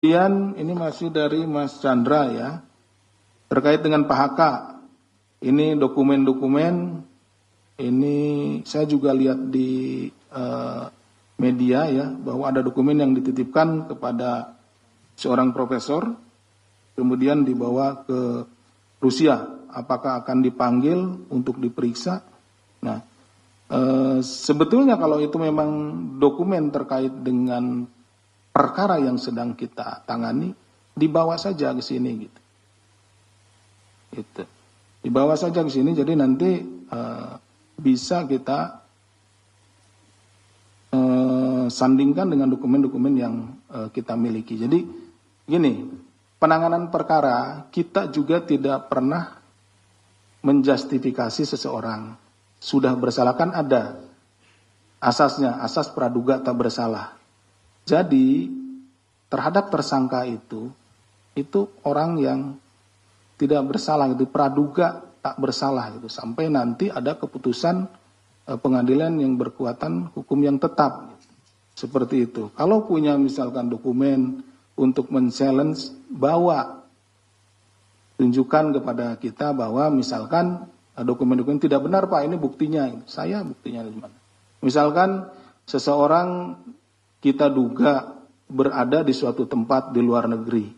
Kemudian ini masih dari Mas Chandra ya, terkait dengan Pak HK. Ini dokumen-dokumen, ini saya juga lihat di media ya, bahwa ada dokumen yang dititipkan kepada seorang profesor, kemudian dibawa ke Rusia. Apakah akan dipanggil untuk diperiksa? Nah, sebetulnya kalau itu memang dokumen terkait dengan perkara yang sedang kita tangani, dibawa saja ke sini gitu. Gitu. Dibawa saja ke sini, jadi nanti bisa kita sandingkan dengan dokumen-dokumen yang kita miliki. Jadi gini, penanganan perkara kita juga tidak pernah menjustifikasi seseorang. Sudah bersalah kan ada asasnya, asas praduga tak bersalah. Jadi terhadap tersangka itu orang yang tidak bersalah, itu praduga tak bersalah itu sampai nanti ada keputusan pengadilan yang berkekuatan hukum yang tetap. Seperti itu. Kalau punya misalkan dokumen untuk men-challenge, bawa, tunjukkan kepada kita bahwa misalkan dokumen-dokumen tidak benar Pak, ini buktinya. Saya buktinya di mana? Misalkan seseorang kita duga berada di suatu tempat di luar negeri.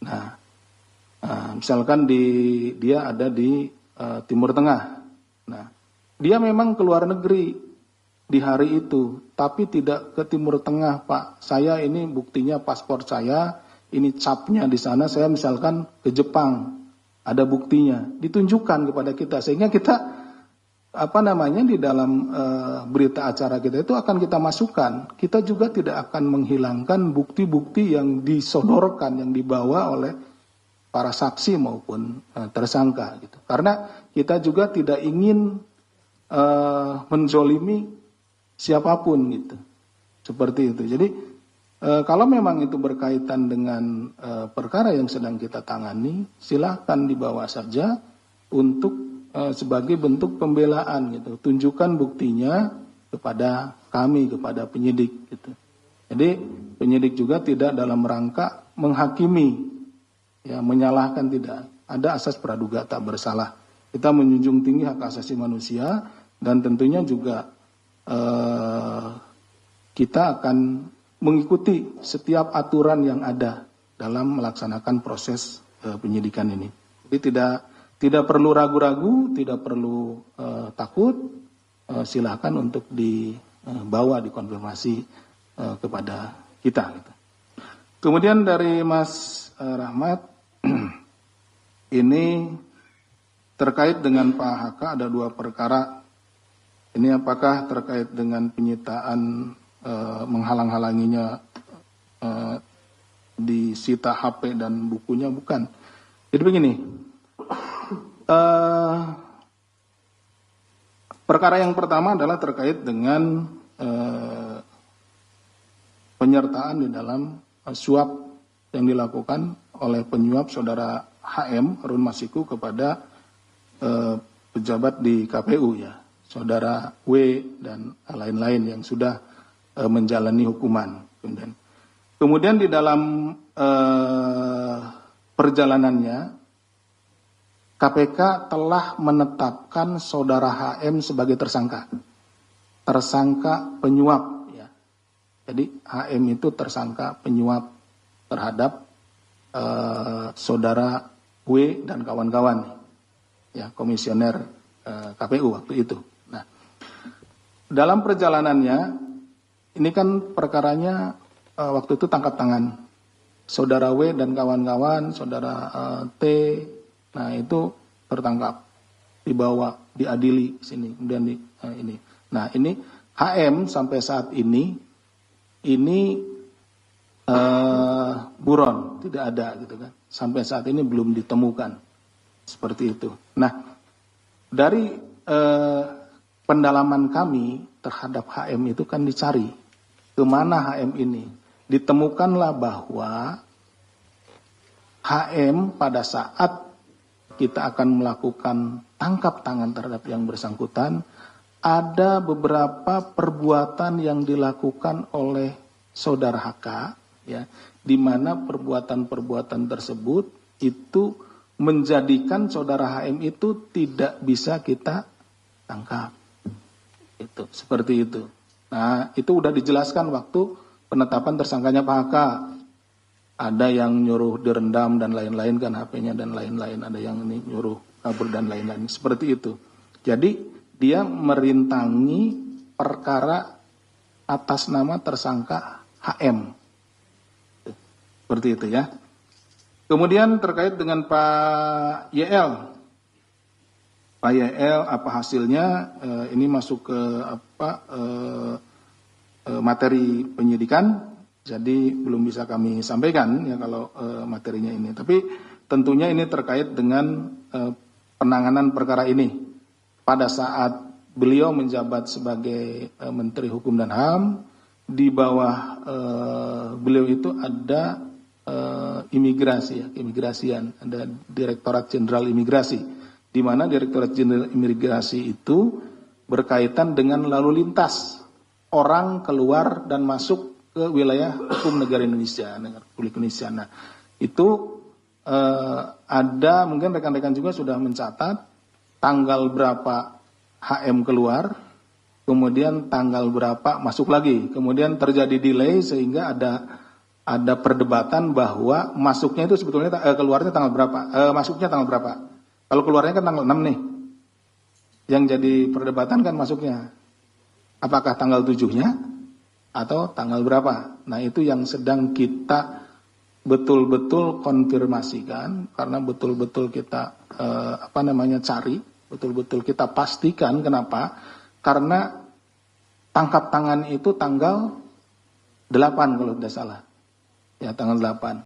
Nah, misalkan dia ada di Timur Tengah. Nah, dia memang ke luar negeri di hari itu, tapi tidak ke Timur Tengah, Pak. Saya ini buktinya paspor saya, ini capnya di sana. Saya misalkan ke Jepang, ada buktinya, ditunjukkan kepada kita sehingga kita di dalam berita acara kita itu akan kita masukkan. Kita juga tidak akan menghilangkan bukti-bukti yang disodorkan, yang dibawa oleh para saksi maupun tersangka gitu. Karena kita juga tidak ingin menzolimi siapapun gitu. Seperti itu. Jadi kalau memang itu berkaitan dengan perkara yang sedang kita tangani, silakan dibawa saja untuk sebagai bentuk pembelaan gitu. Tunjukkan buktinya kepada kami, kepada penyidik gitu. Jadi penyidik juga tidak dalam rangka menghakimi, ya menyalahkan, tidak. Ada asas praduga tak bersalah. Kita menjunjung tinggi hak asasi manusia dan tentunya juga kita akan mengikuti setiap aturan yang ada dalam melaksanakan proses penyidikan ini. Jadi tidak perlu ragu-ragu, tidak perlu takut, silakan untuk dibawa, dikonfirmasi kepada kita. Gitu. Kemudian dari Mas Rahmat, ini terkait dengan Pak HK ada 2 perkara. Ini apakah terkait dengan penyitaan menghalang-halanginya disita HP dan bukunya? Bukan. Jadi begini. Perkara yang pertama adalah terkait dengan penyertaan di dalam suap yang dilakukan oleh penyuap saudara HM Harun Masiku kepada pejabat di KPU ya, saudara W dan lain-lain yang sudah menjalani hukuman. Kemudian di dalam perjalanannya KPK telah menetapkan saudara HM sebagai tersangka penyuap ya. Jadi HM itu tersangka penyuap terhadap saudara W dan kawan-kawan ya, komisioner KPU waktu itu. Nah, dalam perjalanannya ini kan perkaranya waktu itu tangkap tangan saudara W dan kawan-kawan, saudara T. Nah itu tertangkap, dibawa, diadili sini, kemudian ini. Nah ini HM sampai saat ini buron, tidak ada gitu kan. Sampai saat ini belum ditemukan, seperti itu. Nah dari pendalaman kami terhadap HM itu kan dicari kemana HM ini. Ditemukanlah bahwa HM pada saat kita akan melakukan tangkap tangan terhadap yang bersangkutan, ada beberapa perbuatan yang dilakukan oleh saudara HK ya, di mana perbuatan-perbuatan tersebut itu menjadikan saudara HM itu tidak bisa kita tangkap. Itu seperti itu. Nah, itu udah dijelaskan waktu penetapan tersangkanya Pak HK. Ada yang nyuruh direndam dan lain-lain kan HP-nya dan lain-lain. Ada yang ini nyuruh kabur dan lain-lain. Seperti itu. Jadi dia merintangi perkara atas nama tersangka HM. Seperti itu ya. Kemudian terkait dengan Pak YL. Pak YL apa hasilnya? Ini masuk ke materi penyidikan. Jadi belum bisa kami sampaikan ya kalau materinya ini. Tapi tentunya ini terkait dengan penanganan perkara ini. Pada saat beliau menjabat sebagai Menteri Hukum dan HAM, di bawah beliau itu ada keimigrasian, ada Direktorat Jenderal Imigrasi, di mana Direktorat Jenderal Imigrasi itu berkaitan dengan lalu lintas orang keluar dan masuk ke wilayah hukum negara Indonesia, negara Republik Indonesia. Nah, itu ada mungkin rekan-rekan juga sudah mencatat tanggal berapa HM keluar, kemudian tanggal berapa masuk lagi, kemudian terjadi delay sehingga ada perdebatan bahwa masuknya itu sebetulnya keluarnya tanggal berapa, masuknya tanggal berapa. Kalau keluarnya kan tanggal 6 nih, yang jadi perdebatan kan masuknya, apakah tanggal 7-nya? Atau tanggal berapa. Nah, itu yang sedang kita betul-betul konfirmasikan, karena betul-betul kita cari, betul-betul kita pastikan. Kenapa? Karena tangkap tangan itu tanggal 8 kalau tidak salah. Ya, tanggal 8.